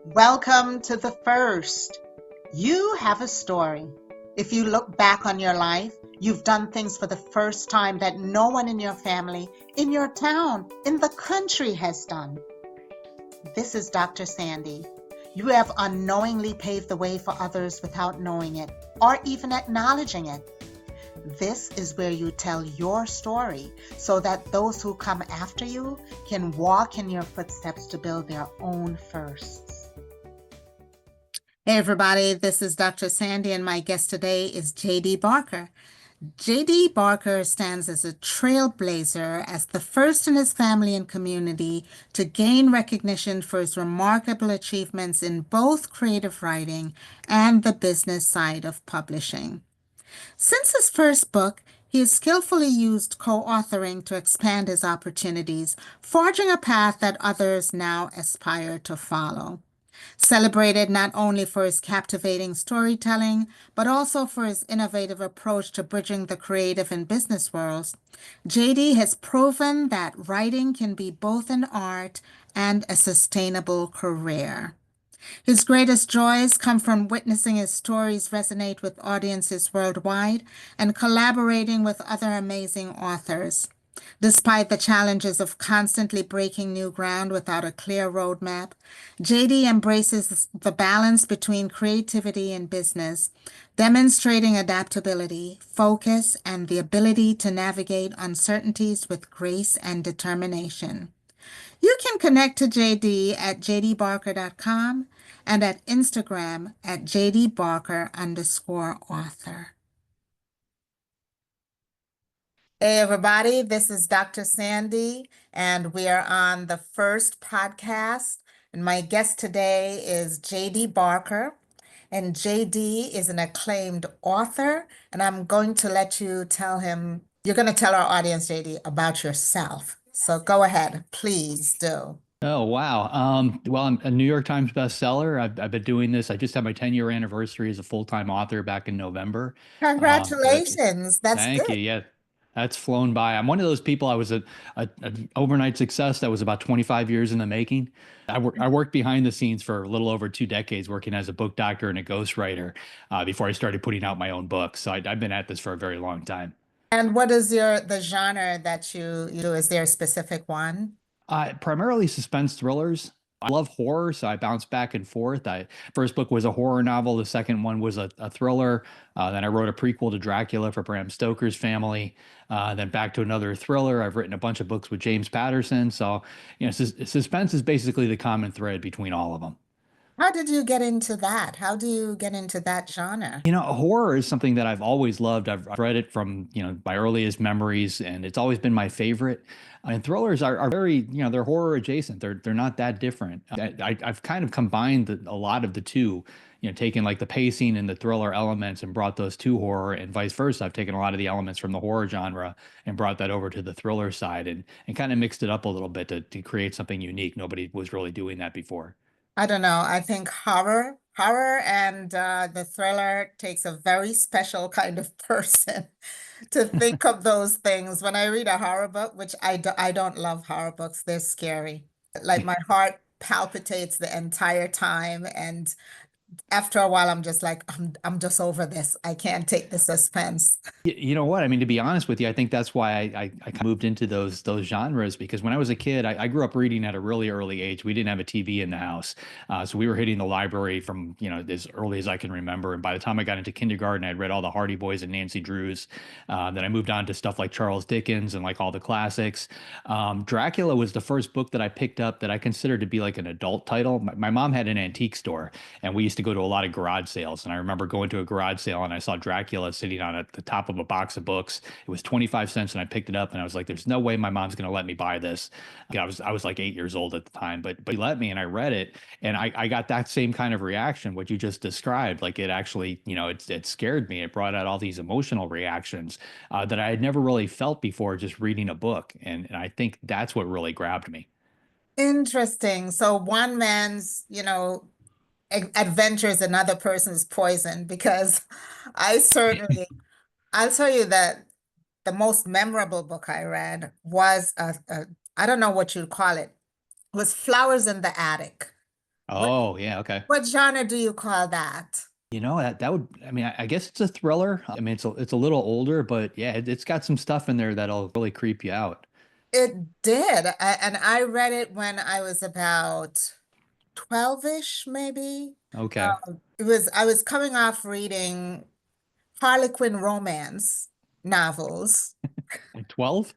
Welcome to the first. You have a story. If you look back on your life, you've done things for the first time that no one in your family, in your town, in the country has done. This is Dr. Sandi. You have unknowingly paved the way for others without knowing it or even acknowledging it. This is where you tell your story so that those who come after you can walk in your footsteps to build their own firsts. Hey everybody, this is Dr. Sandi and my guest today is J.D. Barker. J.D. Barker stands as a trailblazer, as the first in his family and community to gain recognition for his remarkable achievements in both creative writing and the business side of publishing. Since his first book, he has skillfully used co-authoring to expand his opportunities, forging a path that others now aspire to follow. Celebrated not only for his captivating storytelling, but also for his innovative approach to bridging the creative and business worlds, JD has proven that writing can be both an art and a sustainable career. His greatest joys come from witnessing his stories resonate with audiences worldwide and collaborating with other amazing authors. Despite the challenges of constantly breaking new ground without a clear roadmap, JD embraces the balance between creativity and business, demonstrating adaptability, focus, and the ability to navigate uncertainties with grace and determination. You can connect to JD at jdbarker.com and at Instagram at jdbarker_author. Hey, everybody, this is Dr. Sandi, and we are on the first podcast. And my guest today is J.D. Barker. And J.D. is an acclaimed author. And I'm going to let you tell him, you're going to tell our audience, J.D., about yourself. So go ahead, please do. Oh, wow. Well, I'm a New York Times bestseller. I've been doing this. I just had my 10-year anniversary as a full-time author back in November. That, Congratulations. That's thank good. you. Yeah, that's flown by. I'm one of those people. I was an overnight success that was about 25 years in the making. I worked behind the scenes for a little over 2 decades, working as a book doctor and a ghostwriter before I started putting out my own books. So I've been at this for a very long time. And what is the genre that you do? Is there a specific one? Primarily suspense thrillers. I love horror, so I bounce back and forth. First book was a horror novel. The second one was a thriller. Then I wrote a prequel to Dracula for Bram Stoker's family. Then back to another thriller. I've written a bunch of books with James Patterson. So, suspense is basically the common thread between all of them. How did you get into that? How do you get into that genre? Horror is something that I've always loved. I've read it from, my earliest memories, and it's always been my favorite. And thrillers are very, they're horror adjacent. They're not that different. I've kind of combined a lot of the two, taken like the pacing and the thriller elements and brought those to horror, and vice versa. I've taken a lot of the elements from the horror genre and brought that over to the thriller side, and kind of mixed it up a little bit to create something unique. Nobody was really doing that before. I don't know. I think horror and the thriller takes a very special kind of person to think of those things. When I read a horror book, which I don't love horror books, they're scary. Like my heart palpitates the entire time, and after a while, I'm just like, I'm just over this. I can't take the suspense. You know what? I mean, to be honest with you, I think that's why I kind of moved into those genres, because when I was a kid, I grew up reading at a really early age. We didn't have a TV in the house, so we were hitting the library from as early as I can remember. And by the time I got into kindergarten, I'd read all the Hardy Boys and Nancy Drews. Then I moved on to stuff like Charles Dickens and like all the classics. Dracula was the first book that I picked up that I considered to be like an adult title. My mom had an antique store, and we used to go to a lot of garage sales. And I remember going to a garage sale and I saw Dracula sitting on the top of a box of books. It was 25 cents, and I picked it up and I was like, there's no way my mom's going to let me buy this. I was like 8 years old at the time, but he let me, and I read it, and I got that same kind of reaction, what you just described. Like, it actually, it scared me. It brought out all these emotional reactions that I had never really felt before just reading a book. And I think that's what really grabbed me. Interesting. So one man's, adventure is another person's poison because I certainly, I'll tell you that the most memorable book I read was I don't know what you'd call it, was Flowers in the Attic. What Oh, yeah, okay. what genre do you call that? That would, I mean, I guess it's a thriller. I mean, it's a little older, but yeah, it's got some stuff in there that'll really creep you out. It did. And I read it when I was about 12-ish, maybe. Okay. I was coming off reading Harlequin romance novels Like 12?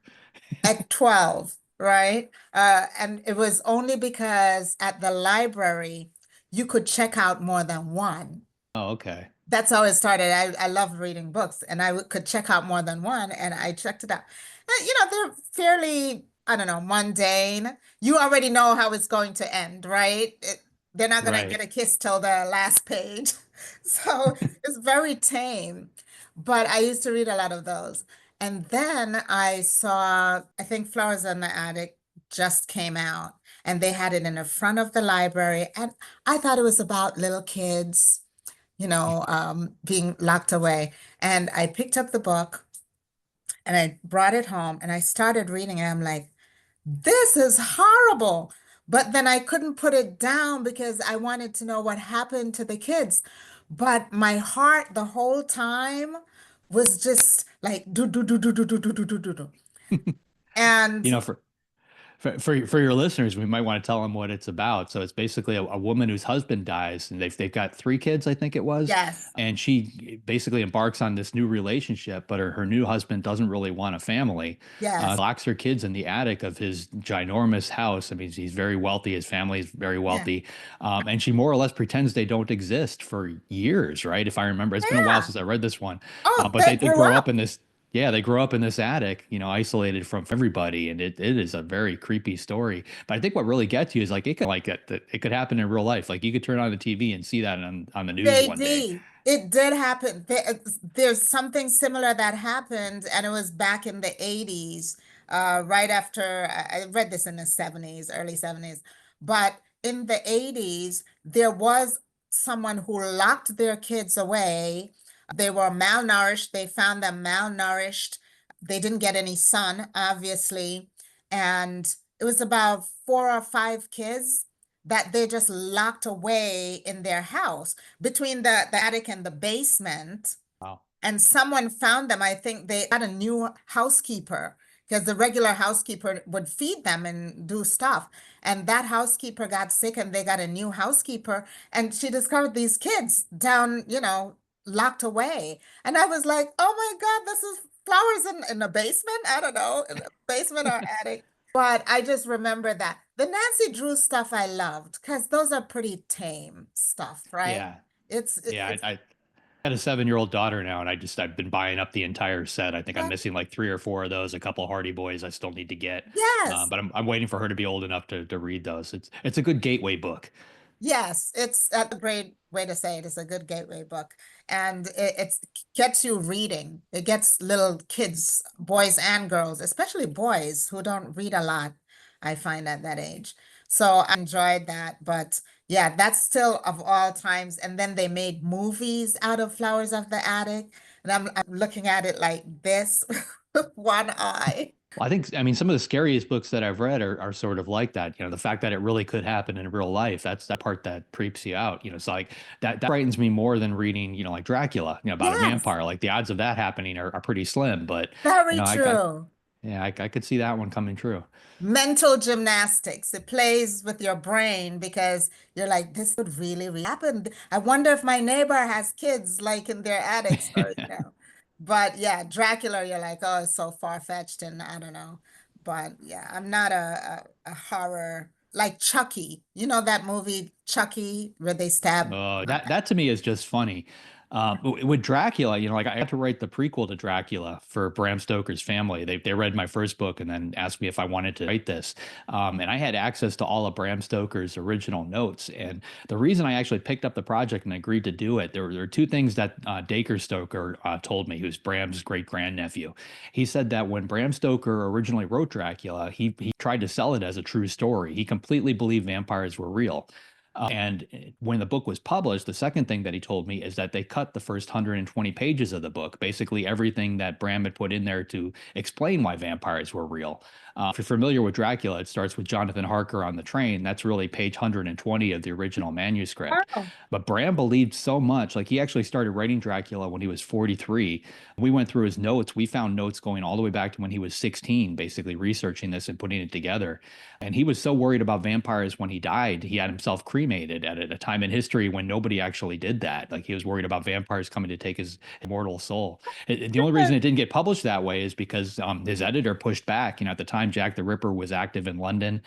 at 12, right? And it was only because at the library you could check out more than one. Oh, okay. That's how it started. I loved reading books and could check out more than one and I checked it out. They're fairly, I don't know, mundane. You already know how it's going to end, right? They're not going to Right. get a kiss till the last page. So it's very tame. But I used to read a lot of those. And then I saw, I think Flowers in the Attic just came out and they had it in the front of the library. And I thought it was about little kids being locked away. And I picked up the book and I brought it home and I started reading it. I'm like, this is horrible. But then I couldn't put it down because I wanted to know what happened to the kids. But my heart the whole time was just like do do do do do do do do do do do. You And know, for your listeners, we might want to tell them what it's about. So it's basically a woman whose husband dies, and they've got three kids, I think it was, yes, and she basically embarks on this new relationship, but her new husband doesn't really want a family. yes, Locks her kids in the attic of his ginormous house. I mean, he's very wealthy. His family is very yeah, wealthy, and she more or less pretends they don't exist for years, right? If I remember, it's been a while yeah. since I read this one, Oh, but they they grew grow up up. in this. Yeah, they grow up in this attic, isolated from everybody, and it is a very creepy story. But I think what really gets you is like it could like that it could happen in real life. Like you could turn on the TV and see that on the news one day. JD, it did happen. There's something similar that happened, and it was back in the 80s, right after I read this in the 70s, early 70s. But in the 80s, there was someone who locked their kids away. They were malnourished. They found them malnourished. They didn't get any sun, obviously. And it was about 4 or 5 kids that they just locked away in their house between the attic and the basement. Wow. And someone found them. I think they got a new housekeeper because the regular housekeeper would feed them and do stuff. And that housekeeper got sick and they got a new housekeeper. And she discovered these kids down, locked away. And I was like, oh my God, this is flowers in the basement. I don't know, in the basement or attic. But I just remember that. The Nancy Drew stuff I loved because those are pretty tame stuff, right? Yeah, yeah. It's I got a 7-year-old daughter now, and I've been buying up the entire set. I think I'm missing like three or four of those, a couple Hardy Boys I still need to get, yes. but I'm waiting for her to be old enough to read those. It's a good gateway book. Yes, it's a great way to say it. It's a good gateway book. And it gets you reading. It gets little kids, boys and girls, especially boys who don't read a lot, I find at that age. So I enjoyed that. But yeah, that's still of all times. And then they made movies out of Flowers of the Attic. And I'm looking at it like this, one eye. Well, I mean, some of the scariest books that I've read are sort of like that. The fact that it really could happen in real life. That's that part that creeps you out. It's like that frightens me more than reading, like Dracula, about a Yes, vampire. Like the odds of that happening are pretty slim. But very I true. yeah, I could see that one coming true. Mental gymnastics. It plays with your brain because you're like, this would really happen. I wonder if my neighbor has kids like in their attics or. But yeah, Dracula, you're like, oh, it's so far-fetched and I don't know. But yeah, I'm not a horror like Chucky. You know that movie Chucky where they stab? That to me is just funny. With Dracula, like I had to write the prequel to Dracula for Bram Stoker's family. They read my first book and then asked me if I wanted to write this. And I had access to all of Bram Stoker's original notes. And the reason I actually picked up the project and agreed to do it, there were two things that Dacre Stoker told me, who's Bram's great grandnephew. He said that when Bram Stoker originally wrote Dracula, he tried to sell it as a true story. He completely believed vampires were real. And when the book was published, the second thing that he told me is that they cut the first 120 pages of the book, basically everything that Bram had put in there to explain why vampires were real. If you're familiar with Dracula, it starts with Jonathan Harker on the train. That's really page 120 of the original manuscript. Oh, But Bram believed so much, like he actually started writing Dracula when he was 43. We went through his notes. We found notes going all the way back to when he was 16, basically researching this and putting it together. And he was so worried about vampires when he died, he had himself cremated at a time in history when nobody actually did that. Like he was worried about vampires coming to take his immortal soul. The only reason it didn't get published that way is because his editor pushed back. At the time, Jack the Ripper was active in London.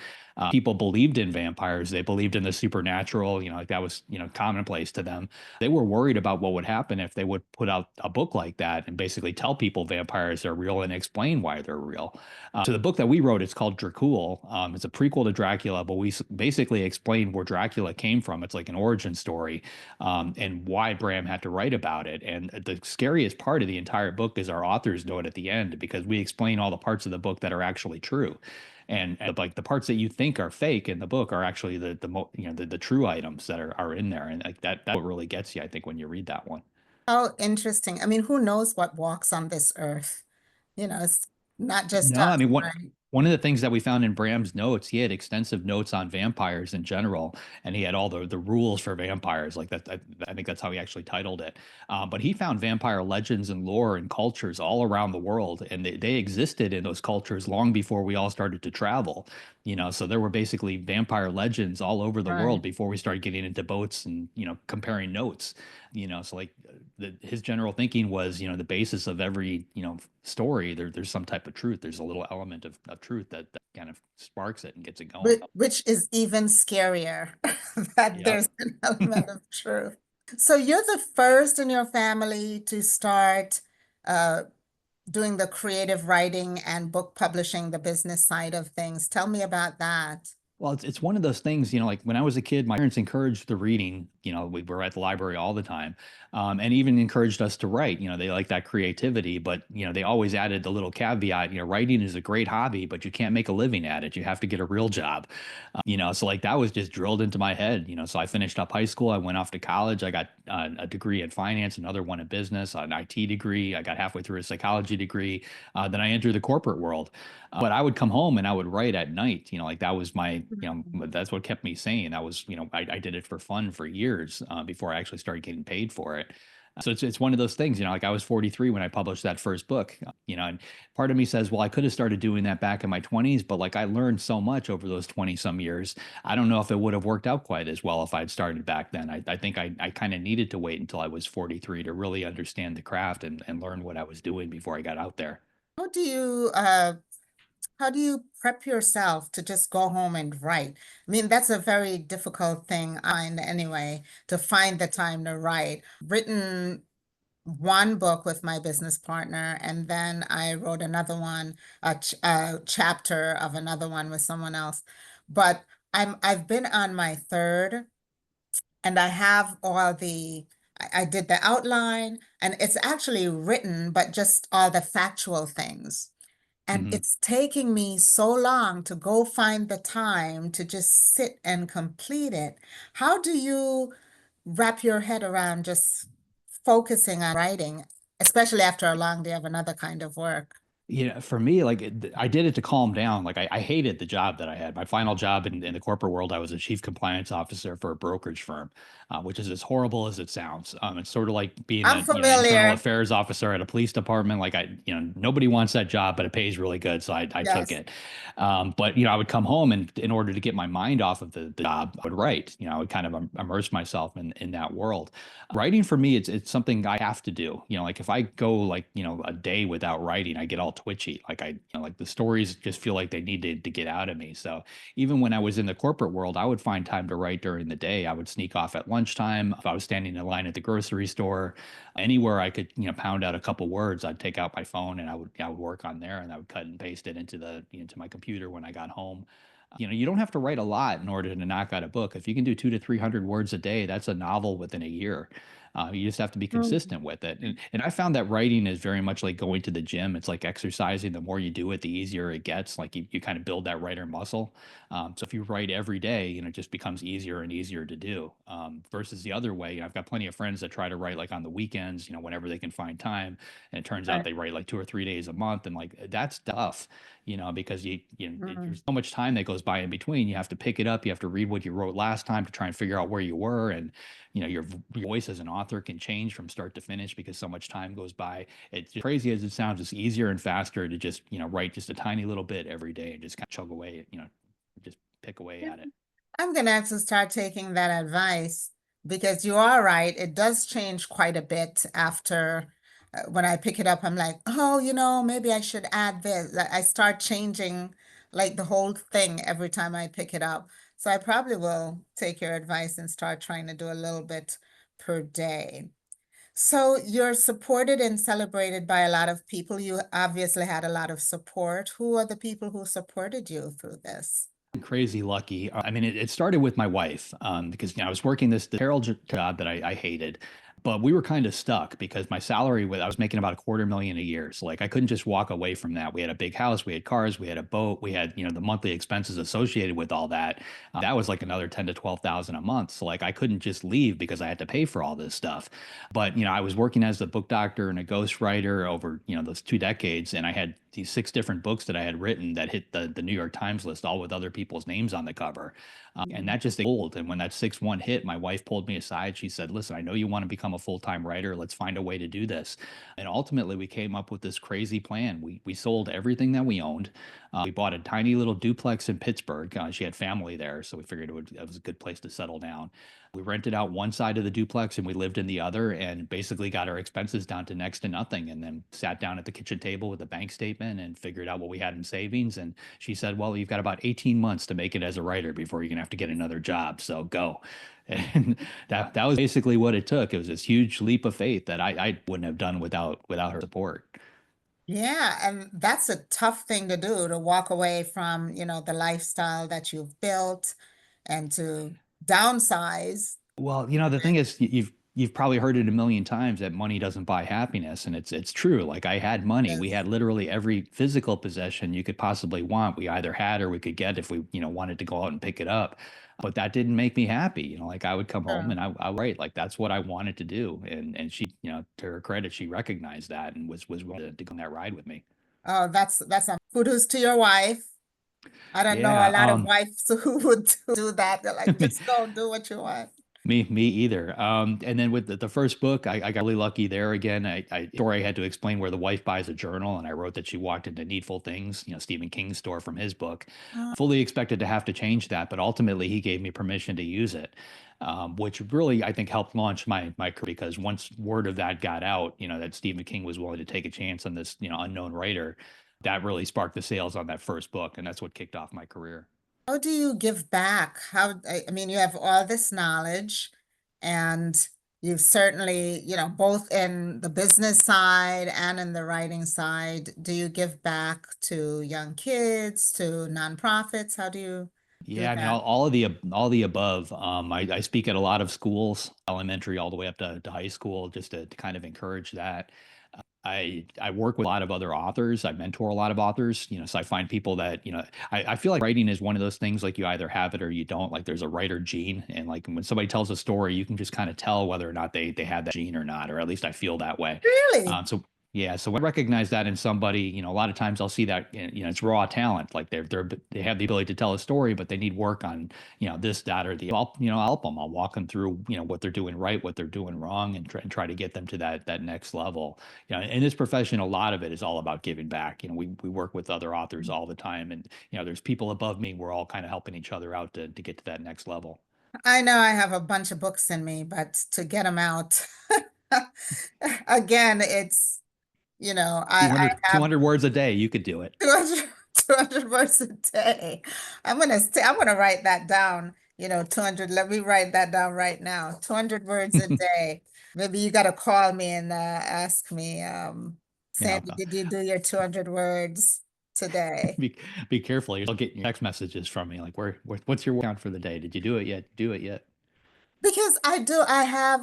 People believed in vampires. They believed in the supernatural. Like that was, commonplace to them. They were worried about what would happen if they would put out a book like that and basically tell people vampires are real and explain why they're real. So the book that we wrote, it's called Dracul. It's a prequel to Dracula, but we basically explain where Dracula came from. It's like an origin story, and why Bram had to write about it. And the scariest part of the entire book is our author's note at the end, because we explain all the parts of the book that are actually true. And like the parts that you think are fake in the book are actually the true items that are in there. And like that's what really gets you, I think, when you read that one. how interesting. I mean, who knows what walks on this earth? It's not just No, I us, mean right? one of the things that we found in Bram's notes, he had extensive notes on vampires in general, and he had all the rules for vampires. Like that, I think that's how he actually titled it. But he found vampire legends and lore and cultures all around the world, and they existed in those cultures long before we all started to travel. So there were basically vampire legends all over the world Right. before we started getting into boats and comparing notes. So like his general thinking was, the basis of every, story, there's some type of truth. There's a little element of truth that kind of sparks it and gets it going. Which is even scarier that Yep. there's an element of truth. So you're the first in your family to start uh, doing the creative writing and book publishing, the business side of things. Tell me about that. Well, it's one of those things, like when I was a kid, my parents encouraged the reading. We were at the library all the time, and even encouraged us to write. They like that creativity, but they always added the little caveat. Writing is a great hobby, but you can't make a living at it. You have to get a real job. So like that was just drilled into my head. So I finished up high school. I went off to college. I got a degree in finance, another one in business, an IT degree. I got halfway through a psychology degree. Then I entered the corporate world. But I would come home and I would write at night. Like that was my, that's what kept me sane. That was, I did it for fun for years before I actually started getting paid for it. So it's one of those things, like I was 43 when I published that first book, and part of me says, well, I could have started doing that back in my 20s, but like I learned so much over those 20 some years. I don't know if it would have worked out quite as well if I'd started back then. I think I kind of needed to wait until I was 43 to really understand the craft and learn what I was doing before I got out there. How do you how do you prep yourself to just go home and write? I mean, that's a very difficult thing I find anyway, to find the time to write. Written one book with my business partner, and then I wrote another one, a chapter of another one with someone else. But I've been on my third, and I have all I did the outline, and it's actually written, but just all the factual things. And Mhm. it's taking me so long to go find the time to just sit and complete it. How do you wrap your head around just focusing on writing, especially after a long day of another kind of work? For me, like I did it to calm down. Like I hated the job that I had. My final job in the corporate world, I was a chief compliance officer for a brokerage firm, which is as horrible as it sounds. It's sort of like being I'm a internal familiar. affairs officer at a police department. Like nobody wants that job, but it pays really good, so I took Yes. it. But I would come home and in order to get my mind off of the job, I would write. I would kind of immerse myself in that world. Writing for me, it's something I have to do. Like if I go like a day without writing, I get all twitchy. Like like the stories just feel like they need to get out of me. So even when I was in the corporate world, I would find time to write during the day. I would sneak off at lunchtime. If I was standing in line at the grocery store, anywhere I could pound out a couple words, I'd take out my phone and I would work on there, and I would cut and paste it into the into my computer when I got home. You don't have to write a lot in order to knock out a book. If you can do 200 to 300 words a day, that's a novel within a year. You just have to be Mm. consistent with it. And I found that writing is very much like going to the gym. It's like exercising. The more you do it, the easier it gets. Like you kind of build that writer muscle. So if you write every day, it just becomes easier and easier to do. Versus the other way, I've got plenty of friends that try to write like on the weekends, whenever they can find time. And it turns out Right. they write like 2 or 3 days a month. And like that's tough, because Mm. there's so much time that goes by in between. You have to pick it up. You have to read what you wrote last time to try and figure out where you were. And, your voice as an author can change from start to finish because so much time goes by. It's just crazy as it sounds, it's easier and faster to just, write just a tiny little bit every day and just kind of chug away, just pick away at it. I'm gonna have to start taking that advice because you are right. It does change quite a bit after when I pick it up. I'm like, oh, maybe I should add this. I start changing like the whole thing every time I pick it up. So I probably will take your advice and start trying to do a little bit per day. So you're supported and celebrated by a lot of people. You obviously had a lot of support. Who are the people who supported you through this? Crazy lucky. I mean, it started with my wife because I was working this terrible job that I hated, but we were kind of stuck because my salary was I was making about $250,000 a year. So like I couldn't just walk away from that. We had a big house, we had cars, we had a boat, we had the monthly expenses associated with all that. That was like another 10 to 12 thousand a month. So like I couldn't just leave because I had to pay for all this stuff. But I was working as a book doctor and a ghostwriter over those 2 decades, and I had these 6 different books that I had written that hit the New York Times list, all with other people's names on the cover. And that just old. And when that 6-1 hit, my wife pulled me aside. She said, "Listen, I know you want to become a full-time writer. Let's find a way to do this." And ultimately, we came up with this crazy plan. We sold everything that we owned. We bought a tiny little duplex in Pittsburgh. She had family there, so we figured it was a good place to settle down. We rented out one side of the duplex and we lived in the other, and basically got our expenses down to next to nothing, and then sat down at the kitchen table with a bank statement and figured out what we had in savings. And she said, "Well, you've got about 18 months to make it as a writer before you're going to have to get another job. So go." And that was basically what it took. It was this huge leap of faith that I wouldn't have done without her support. Yeah, and that's a tough thing to do, to walk away from, the lifestyle that you've built and to downsize. Well, the thing is, you've probably heard it a million times that money doesn't buy happiness, and it's true. Like I had money. We Yes, had literally every physical possession you could possibly want. We either had or we could get if we, wanted to go out and pick it up. But that didn't make me happy. Like I would come home true. and I would write. Like that's what I wanted to do. And she, to her credit, she recognized that and was willing to go on that ride with me. Oh, that's a kudos to your wife. I don't know a Yeah. lot of wives who would do that. They're like, just go do what you want. Me either. And then with the first book, I got really lucky there again. Story I had to explain where the wife buys a journal, and I wrote that she walked into Needful Things, Stephen King's store from his book. Oh, Fully expected to have to change that, but ultimately he gave me permission to use it, which really I think helped launch my career because once word of that got out, that Stephen King was willing to take a chance on this unknown writer, that really sparked the sales on that first book, and that's what kicked off my career. how do you give back? I mean, you have all this knowledge and you've certainly, both in the business side and in the writing side, do you give back to young kids, to nonprofits? How do you do Yeah, I mean, that? all the above. I speak at a lot of schools, elementary all the way up to high school, just to kind of encourage that. I work with a lot of other authors. I mentor a lot of authors, so I find people that, I feel like writing is one of those things like you either have it or you don't. Like there's a writer gene, and like when somebody tells a story, you can just kind of tell whether or not they have that gene or not, or at least I feel that way. Really? So yeah, so when I recognize that in somebody, a lot of times I'll see that, it's raw talent. Like they have the ability to tell a story, but they need work on, this, that, or the. I'll help them. I'll walk them through, what they're doing right, what they're doing wrong, and try to get them to that next level. In this profession, a lot of it is all about giving back. We work with other authors all the time, and there's people above me. We're all kind of helping each other out to get to that next level. I know I have a bunch of books in me, but to get them out, again, it's, I 200 have 200 words a day, you could do it. 200, 200 words a day. I'm gonna write that down, 200. Let me write that down right now. 200 words a day. Maybe you gotta call me and ask me, Yeah, Sandy, did you do your 200 words today? be be careful. You'll get your text messages from me like, what's your word count for the day? Did you do it yet? Do it yet? Because I do, I have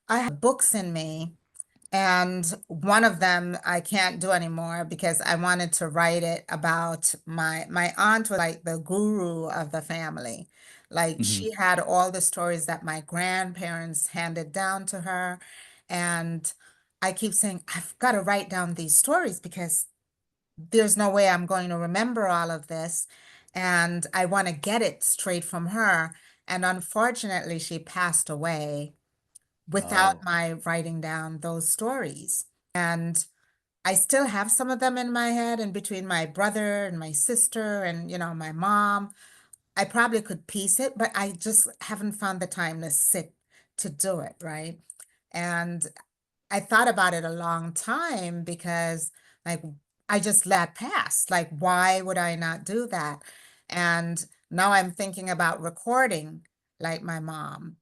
I have books in me, and one of them I can't do anymore because I wanted to write it about my aunt was like the guru of the family. Like Hmm. she had all the stories that my grandparents handed down to her. And I keep saying, I've got to write down these stories because there's no way I'm going to remember all of this. And I want to get it straight from her. And unfortunately, she passed away without Oh, my writing down those stories. And I still have some of them in my head, and between my brother and my sister and, my mom, I probably could piece it, but I just haven't found the time to sit to do it, right? And I thought about it a long time because, like, I just let that pass. Like, why would I not do that? And now I'm thinking about recording like my mom,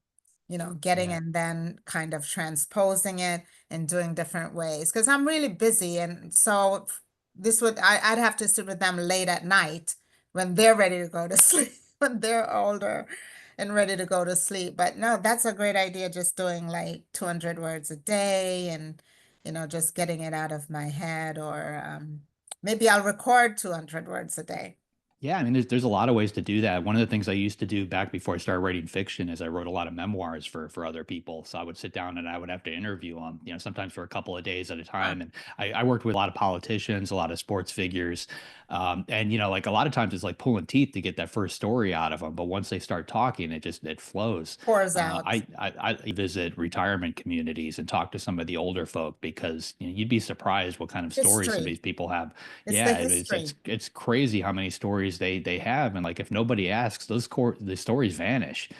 getting yeah. and then kind of transposing it and doing different ways. Because I'm really busy. And so I'd have to sit with them late at night when they're ready to go to sleep, when they're older and ready to go to sleep. But no, that's a great idea, just doing like 200 words a day and, just getting it out of my head, or maybe I'll record 200 words a day. Yeah, I mean, there's a lot of ways to do that. One of the things I used to do back before I started writing fiction is I wrote a lot of memoirs for other people. So I would sit down and I would have to interview them, sometimes for a couple of days at a Huh. time. And I worked with a lot of politicians, a lot of sports figures, and like a lot of times it's like pulling teeth to get that first story out of them. But once they start talking, it flows. Pours Uh, out. I visit retirement communities and talk to some of the older folk because you'd be surprised what kind of stories some of History. these people have. It's the Yeah, it's history. it's it's crazy how many stories they have, and like if nobody asks, the stories vanish.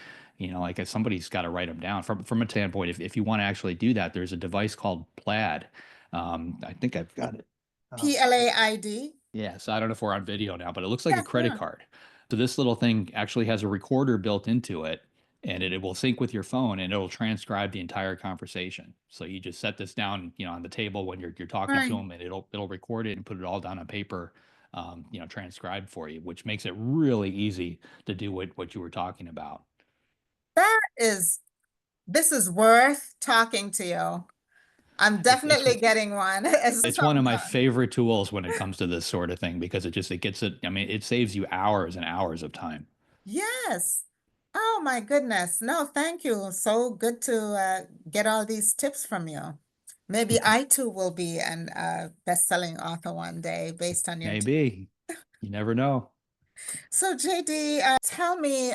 Like if somebody's got to write them down. From a standpoint, if you want to actually do that, there's a device called Plaid. I think I've got it. PLAID. Yeah, so I don't know if we're on video now, but it looks like a Yeah, credit yeah. card. So this little thing actually has a recorder built into it, and it will sync with your phone, and it'll transcribe the entire conversation. So you just set this down, on the table when you're talking to Right. them, and it'll record it and put it all down on paper, transcribed for you, which makes it really easy to do what you were talking about. That is, this is worth talking to you. I'm It's it's definitely getting one as soon as it's one I'm of my done. favorite tools when it comes to this sort of thing because it gets it. I mean, it saves you hours and hours of time. Yes. Oh my goodness. No, thank you. So good to get all these tips from you. Maybe I too will be an best-selling author one day based on your tips. Maybe. You never know. So JD, tell me,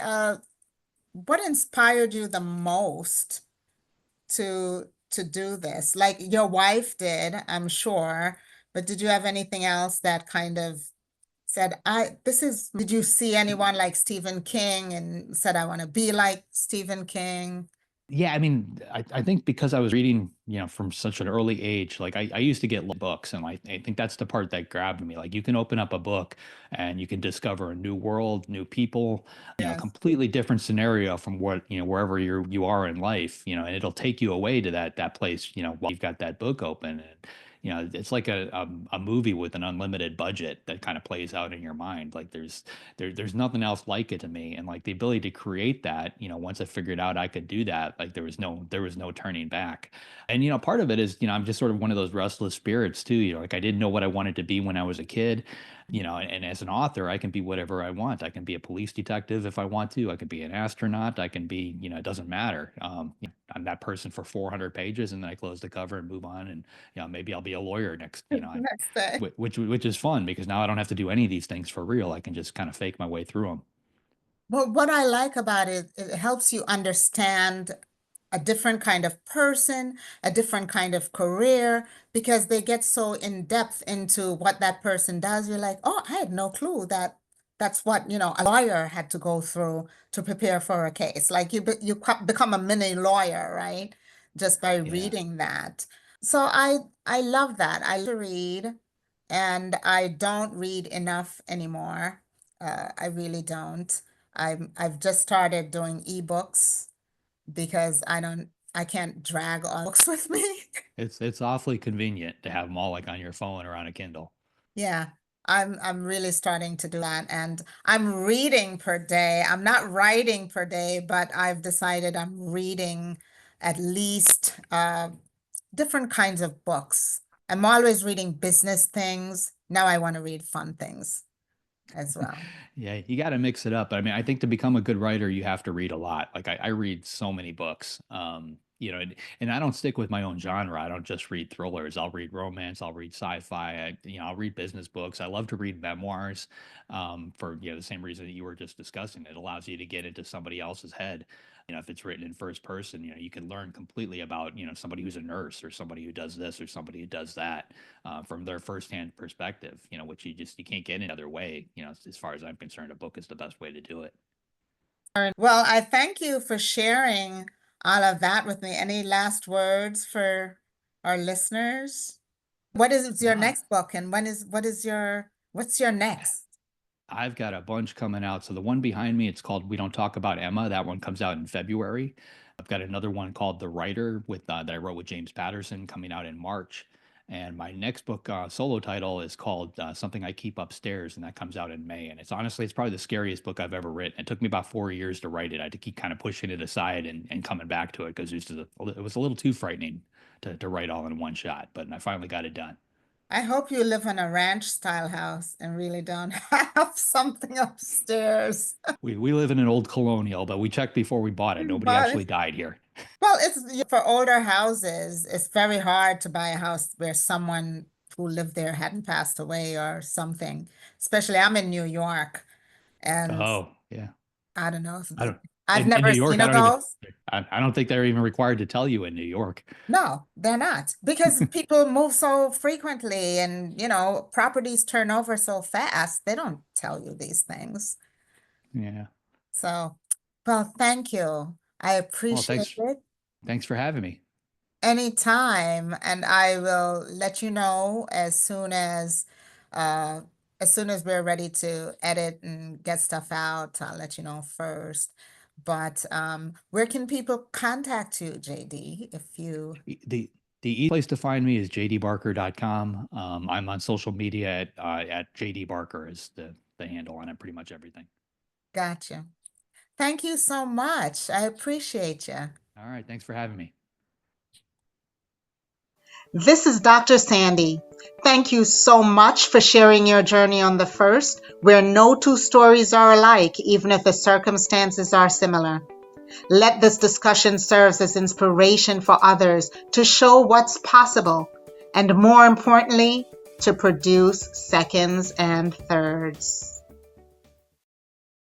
what inspired you the most to do this? Like your wife did, I'm sure, but did you have anything else that kind of said, did you see anyone like Stephen King and said, I want to be like Stephen King? Yeah, I mean, I think because I was reading, from such an early age, like I used to get books, and I think that's the part that grabbed me. Like you can open up a book and you can discover a new world, new people, Yes. completely different scenario from what, wherever you are in life, and it'll take you away to that place, while you've got that book open. And it's like a movie with an unlimited budget that kind of plays out in your mind. Like there's nothing else like it to me, and like the ability to create that, once I figured out I could do that, like there was no turning back. And part of it is, I'm just sort of one of those restless spirits too. Like I didn't know what I wanted to be when I was a kid. And as an author, I can be whatever I want. I can be a police detective if I want to. I can be an astronaut. I can be, it doesn't matter. I'm that person for 400 pages, and then I close the cover and move on. And maybe I'll be a lawyer next. Next day. Which is fun because now I don't have to do any of these things for real. I can just kind of fake my way through them. Well, what I like about it, it helps you understand a different kind of person, a different kind of career, because they get so in depth into what that person does. You're like, oh, I had no clue that that's what, a lawyer had to go through to prepare for a case. Like become a mini lawyer, right? Just by Yeah. reading that. So I love that. I love to read, and I don't read enough anymore. I really don't. I've just started doing ebooks because I can't drag all books with me. It's awfully convenient to have them all like on your phone or on a Kindle. Yeah, I'm really starting to do that, and I'm reading per day. I'm not writing per day, but I've decided I'm reading at least different kinds of books. I'm always reading business things. Now I want to read fun things as well. Yeah, you got to mix it up. I mean, I think to become a good writer, you have to read a lot. Like I read so many books, and I don't stick with my own genre. I don't just read thrillers. I'll read romance. I'll read sci-fi. I'll read business books. I love to read memoirs, for the same reason that you were just discussing. It allows you to get into somebody else's head. If it's written in first person, you can learn completely about somebody who's a nurse or somebody who does this or somebody who does that, from their firsthand perspective, which you can't get any other way. As far as I'm concerned, a book is the best way to do it. Well, I thank you for sharing all of that with me. Any last words for our listeners? What is your No, next book and what's your next? I've got a bunch coming out. So the one behind me, it's called We Don't Talk About Emma. That one comes out in February. I've got another one called The Writer that I wrote with James Patterson coming out in March. And my next book, solo title, is called Something I Keep Upstairs, and that comes out in May. And it's probably the scariest book I've ever written. It took me about 4 years to write it. I had to keep kind of pushing it aside and coming back to it because it was a little too frightening to write all in one shot. But I finally got it done. I hope you live in a ranch style house and really don't have something upstairs. We live in an old colonial, but we checked before we bought it. Nobody But actually died here. well, it's for older houses, it's very hard to buy a house where someone who lived there hadn't passed away or something. Especially I'm in New York and Oh, yeah. I don't know. I don't I've in New never York, seen I a don't even ghost. I don't think they're even required to tell you in New York. No, they're not because people move so frequently and, properties turn over so fast. They don't tell you these things. Yeah. So, well, thank you. I Well, appreciate it thanks for having me. anytime, and I will let you know as soon as we're ready to edit and get stuff out. I'll let you know first. But where can people contact you, JD, if you The easy place to find me is jdbarker.com. I'm on social media at jdbarker is the handle on it, pretty much everything. gotcha? Thank you so much. I appreciate you. All right, thanks for having me. This is Dr. Sandi. Thank you so much for sharing your journey on the first, where no two stories are alike, even if the circumstances are similar. Let this discussion serve as inspiration for others to show what's possible, and more importantly, to produce seconds and thirds.